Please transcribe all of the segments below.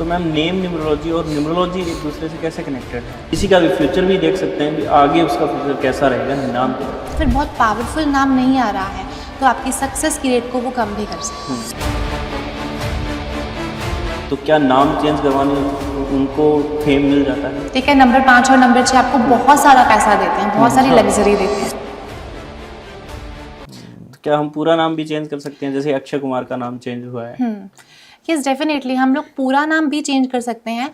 तो ma'am name numerology और numerology एक दूसरे से कैसे कनेक्टेड है? किसी का भी फ्यूचर भी देख सकते हैं कि आगे उसका फ्यूचर कैसा रहेगा नाम पे। फिर बहुत पावरफुल नाम नहीं आ रहा है तो आपकी सक्सेस की रेट को वो कम भी कर सकते हैं। तो क्या नाम चेंज करवाने उनको फेम मिल जाता है? ठीक है, नंबर 5 और नंबर 6 आपको बहुत सारा पैसा देते हैं, बहुत सारी लग्जरी देते हैं। तो क्या हम पूरा नाम भी चेंज कर सकते हैं, जैसे अक्षय कुमार का नाम चेंज हुआ है? यस डेफिनेटली, हम लोग पूरा नाम भी चेंज कर सकते हैं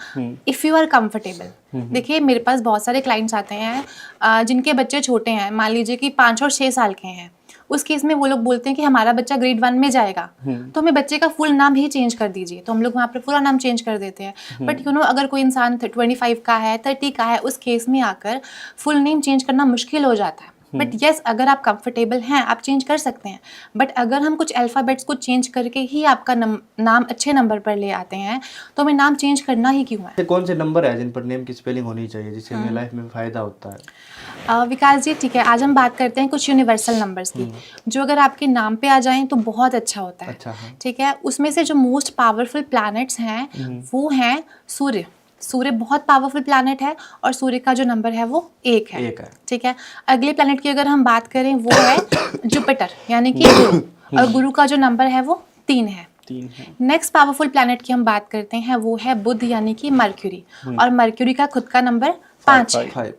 इफ़ यू आर कंफर्टेबल। देखिए मेरे पास बहुत सारे क्लाइंट्स आते हैं जिनके बच्चे छोटे हैं, मान लीजिए कि 5 और 6 साल के हैं। उस केस में वो लोग बोलते हैं कि हमारा बच्चा ग्रेड 1 में जाएगा, तो हमें बच्चे का फुल नाम ही चेंज कर दीजिए। तो हम लोग वहाँ पर पूरा नाम चेंज कर देते हैं। बट यू नो अगर कोई इंसान 25 का है, 30 का है, उस केस में आकर फुल नेम चेंज करना मुश्किल हो जाता है। बट यस, अगर आप कंफर्टेबल हैं आप चेंज कर सकते हैं। बट अगर हम कुछ अल्फ़ाबेट्स को चेंज करके ही आपका नाम अच्छे नंबर पर ले आते हैं तो हमें नाम चेंज करना ही क्यों है? कौन से नंबर है जिन पर नेम की स्पेलिंग होनी चाहिए जिससे हमें लाइफ में फ़ायदा होता है? विकास जी ठीक है, आज हम बात करते हैं कुछ यूनिवर्सल नंबर्स की जो अगर आपके नाम पे आ जाएं तो बहुत अच्छा होता है। अच्छा, हाँ। ठीक है, उसमें से जो मोस्ट पावरफुल प्लैनेट्स हैं वो हैं सूर्य। सूर्य बहुत पावरफुल प्लैनेट है और सूर्य का जो नंबर है वो 1 है। ठीक है, अगले प्लैनेट की अगर हम बात करें वो है जुपिटर यानी कि गुरु, और गुरु का जो नंबर है वो 3 है। नेक्स्ट पावरफुल प्लैनेट की हम बात करते हैं वो है बुध यानी कि मर्क्यूरी, और मर्क्यूरी का खुद का नंबर 5 है।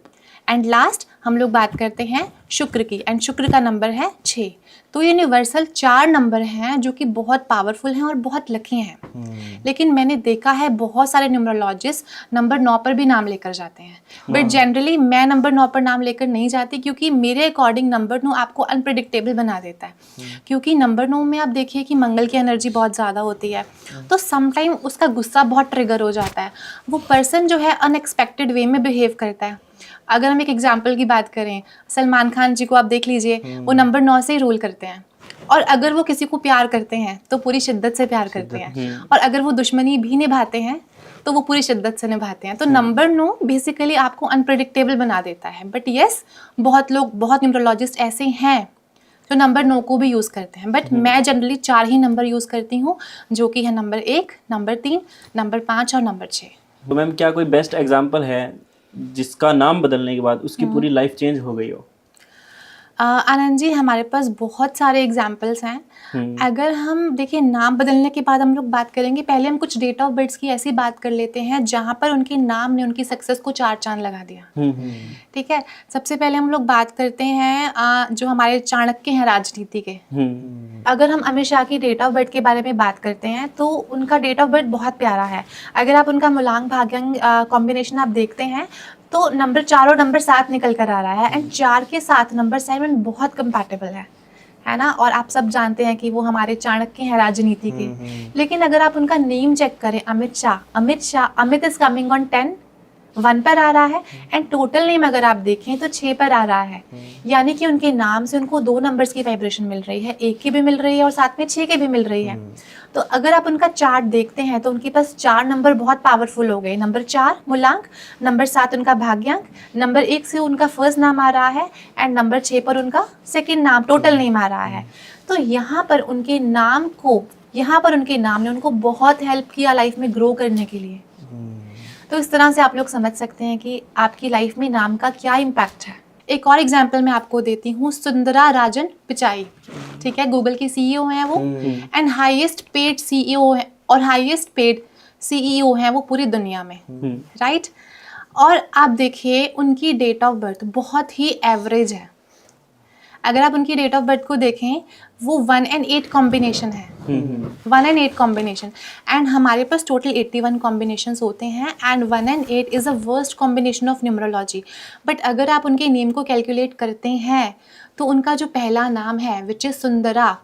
एंड लास्ट हम लोग बात करते हैं शुक्र की, एंड शुक्र का नंबर है 6। तो यूनिवर्सल 4 नंबर हैं जो कि बहुत पावरफुल हैं और बहुत लकी हैं। लेकिन मैंने देखा है बहुत सारे न्यूमरोलॉजिस्ट नंबर 9 पर भी नाम लेकर जाते हैं। बट जनरली मैं नंबर 9 पर नाम लेकर नहीं जाती, क्योंकि मेरे अकॉर्डिंग नंबर 9 आपको अनप्रिडिक्टेबल बना देता है। क्योंकि नंबर 9 में आप देखिए कि मंगल की एनर्जी बहुत ज़्यादा होती है, तो समटाइम उसका गुस्सा बहुत ट्रिगर हो जाता है। वो पर्सन जो है अनएक्सपेक्टेड वे में बिहेव करता है। अगर हम एक एग्जाम्पल की बात करें, सलमान खान जी को आप देख लीजिए, वो नंबर 9 से ही रूल करते हैं। और अगर वो किसी को प्यार करते हैं तो पूरी शिद्दत से प्यार करते हैं, और अगर वो दुश्मनी भी निभाते हैं तो वो पूरी शिद्दत से निभाते हैं। तो नंबर 9 बेसिकली आपको अनप्रेडिक्टेबल बना देता है। बट यस, बहुत लोग, बहुत न्यूमरोलॉजिस्ट ऐसे हैं जो नंबर 9 को भी यूज़ करते हैं। बट मैं जनरली 4 ही नंबर यूज़ करती हूँ, जो कि है नंबर 1, नंबर 3, नंबर 5 और नंबर 6। तो मैम क्या कोई बेस्ट एग्जांपल है जिसका नाम बदलने के बाद उसकी पूरी लाइफ चेंज हो गई हो? आनंद जी, हमारे पास बहुत सारे एग्जाम्पल्स हैं। अगर हम देखिए नाम बदलने के बाद हम लोग बात करेंगे, पहले हम कुछ डेट ऑफ बर्थ की ऐसी बात कर लेते हैं जहाँ पर उनके नाम ने उनकी सक्सेस को 4 चांद लगा दिया। ठीक है, सबसे पहले हम लोग बात करते हैं जो हमारे चाणक्य हैं राजनीति के। अगर हम अमित शाह की डेट ऑफ बर्थ के बारे में बात करते हैं तो उनका डेट ऑफ बर्थ बहुत प्यारा है। अगर आप उनका मूलांक भाग्यांक कॉम्बिनेशन आप देखते हैं तो नंबर 4 और नंबर 7 निकल कर आ रहा है, एंड 4 के साथ नंबर 7 बहुत कंपैटिबल है ना। और आप सब जानते हैं कि वो हमारे चाणक्य हैं राजनीति के। लेकिन अगर आप उनका नेम चेक करें, Amit Shah, Amit is coming on 10, 1 पर आ रहा है, एंड टोटल नेम अगर आप देखें तो 6 पर आ रहा है। यानी कि उनके नाम से उनको 2 नंबर्स की वाइब्रेशन मिल रही है, 1 की भी मिल रही है और साथ में 6 की भी मिल रही है। तो अगर आप उनका चार्ट देखते हैं तो उनके पास 4 नंबर बहुत पावरफुल हो गए। नंबर 4 मूलांक, नंबर 7 उनका भाग्यांक, नंबर 1 से उनका फर्स्ट नाम आ रहा है, एंड नंबर 6 पर उनका सेकेंड नाम, टोटल नेम आ रहा है। तो यहाँ पर उनके नाम ने उनको बहुत हेल्प किया लाइफ में ग्रो करने के लिए। तो इस तरह से आप लोग समझ सकते हैं कि आपकी लाइफ में नाम का क्या इम्पैक्ट है। एक और एग्जांपल मैं आपको देती हूँ, सुंदरा राजन पिचाई। ठीक है, गूगल की सीईओ हैं वो, एंड हाईएस्ट पेड सीईओ है, और हाईएस्ट पेड सीईओ हैं वो पूरी दुनिया में, राइट। और आप देखिए उनकी डेट ऑफ बर्थ बहुत ही एवरेज है। अगर आप उनकी डेट ऑफ बर्थ को देखें, वो 1 and 8 कॉम्बिनेशन है, 1 and 8 कॉम्बिनेशन, एंड हमारे पास टोटल 81 कॉम्बिनेशंस होते हैं, and 1 and 8 is a worst combination of numerology. But अगर आप उनके नेम को कैलकुलेट करते हैं तो उनका जो पहला नाम है which is Sundara,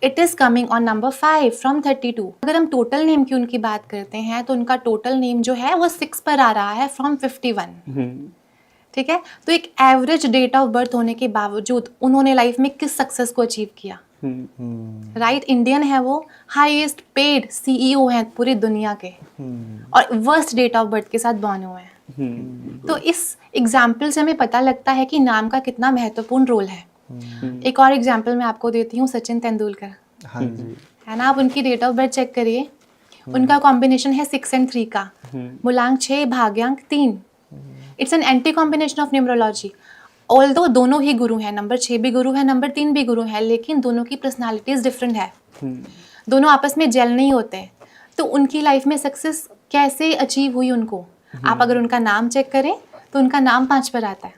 it is coming on number 5 from 32। अगर हम टोटल नेम की उनकी बात करते हैं तो उनका टोटल नेम जो है वो 6 पर आ रहा है फ्रॉम 51। ठीक है, तो एक एवरेज डेट ऑफ बर्थ होने के बावजूद उन्होंने लाइफ में किस सक्सेस को अचीव किया, राइट। इंडियन है वो, हाईएस्ट पेड सीईओ हैं पूरी दुनिया के, और वर्स्ट डेट ऑफ बर्थ के साथ बॉर्न हुए हैं। तो इस एग्जाम्पल से हमें पता लगता है कि नाम का कितना महत्वपूर्ण रोल है। एक और एग्जाम्पल मैं आपको देती हूँ, सचिन तेंदुलकर। हाँ जी, है ना, आप उनकी डेट ऑफ बर्थ चेक करिए, उनका कॉम्बिनेशन है 6 and 3 का, मूलांक 6 भाग्यांक 3। It's an anti combination of numerology. Although दोनों ही गुरु हैं, नंबर 6 भी गुरु है, नंबर 3 भी गुरु है, लेकिन दोनों की पर्सनालिटीज डिफरेंट है, दोनों आपस में जेल नहीं होते। तो उनकी लाइफ में सक्सेस कैसे अचीव हुई उनको, आप अगर उनका नाम चेक करें तो उनका नाम 5 पर आता है।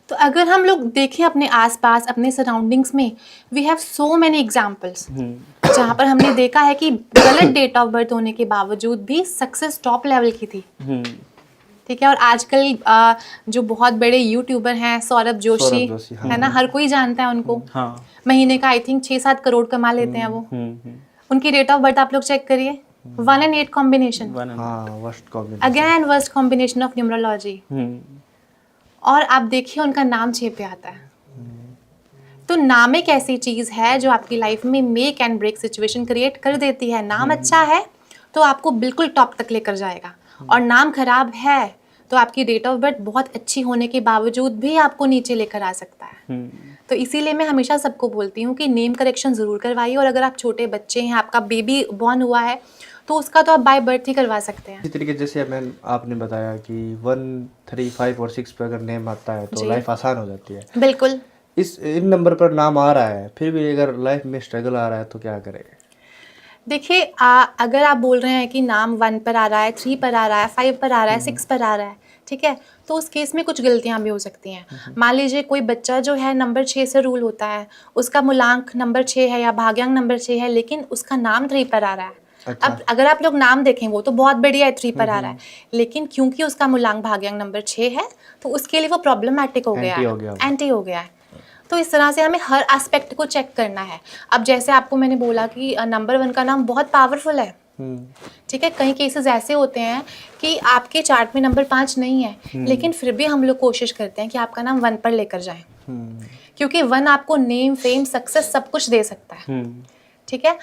तो अगर हम लोग देखें अपने आसपास, अपने सराउंडिंग्स में, we have so many examples जहाँ पर हमने देखा है कि गलत डेट ऑफ बर्थ होने के बावजूद भी सक्सेस टॉप लेवल की थी। ठीक है। और आजकल जो बहुत बड़े यूट्यूबर हैं, सौरभ जोशी, हाँ। है ना, हर कोई जानता है उनको। हाँ। महीने का आई थिंक 6-7 करोड़ कमा लेते हैं वो। उनकी डेट ऑफ बर्थ आप लोग चेक करिए, 1 and 8 combination, worst combination, again worst combination of numerology. और आप देखिए उनका नाम 6 पे आता है। तो नाम एक ऐसी चीज़ है जो आपकी लाइफ में make and break situation create कर देती है। नाम अच्छा है तो आपको बिल्कुल टॉप तक लेकर जाएगा, और नाम खराब है तो आपकी डेट ऑफ बर्थ बहुत अच्छी होने के बावजूद भी आपको नीचे लेकर आ सकता है। तो इसीलिए मैं हमेशा सबको बोलती हूँ कि नेम करेक्शन ज़रूर करवाइए, और अगर आप छोटे बच्चे हैं, आपका बेबी बॉर्न हुआ है, तो उसका तो आप बाय बर्थ ही करवा सकते हैं। इसी तरीके जैसे आपने बताया कि 1, 3, 5 और 6 पर अगर नेम आता है तो लाइफ आसान हो जाती है। बिल्कुल। इन नंबर पर नाम आ रहा है, फिर भी अगर लाइफ में स्ट्रगल आ रहा है तो क्या करें? देखिए, अगर आप बोल रहे हैं कि नाम 1 पर आ रहा है, 3 पर आ रहा है, 5 पर आ रहा है, 6 पर आ रहा है, ठीक है, तो उस केस में कुछ गलतियां भी हो सकती हैं। मान लीजिए कोई बच्चा जो है नंबर 6 से रूल होता है, उसका मूलांक नंबर 6 है या भाग्यांक नंबर 6 है, लेकिन उसका नाम 3 पर आ रहा है। अच्छा। अब अगर आप लोग नाम देखें, वो तो बहुत बढ़िया है, 3 पर आ रहा है, लेकिन क्योंकि उसका मूलांक भाग्यांक नंबर 6 है, तो उसके लिए वो प्रॉब्लमैटिक हो गया है, एंटी हो गया है। तो इस तरह से हमें हर एस्पेक्ट को चेक करना है। अब जैसे आपको मैंने बोला कि नंबर 1 का नाम बहुत पावरफुल है, ठीक है। कई केसेस ऐसे होते हैं कि आपके चार्ट में नंबर 5 नहीं है, लेकिन फिर भी हम लोग कोशिश करते हैं कि आपका नाम 1 पर लेकर जाएं, क्योंकि 1 आपको नेम, फेम, सक्सेस सब कुछ दे सकता है, ठीक है।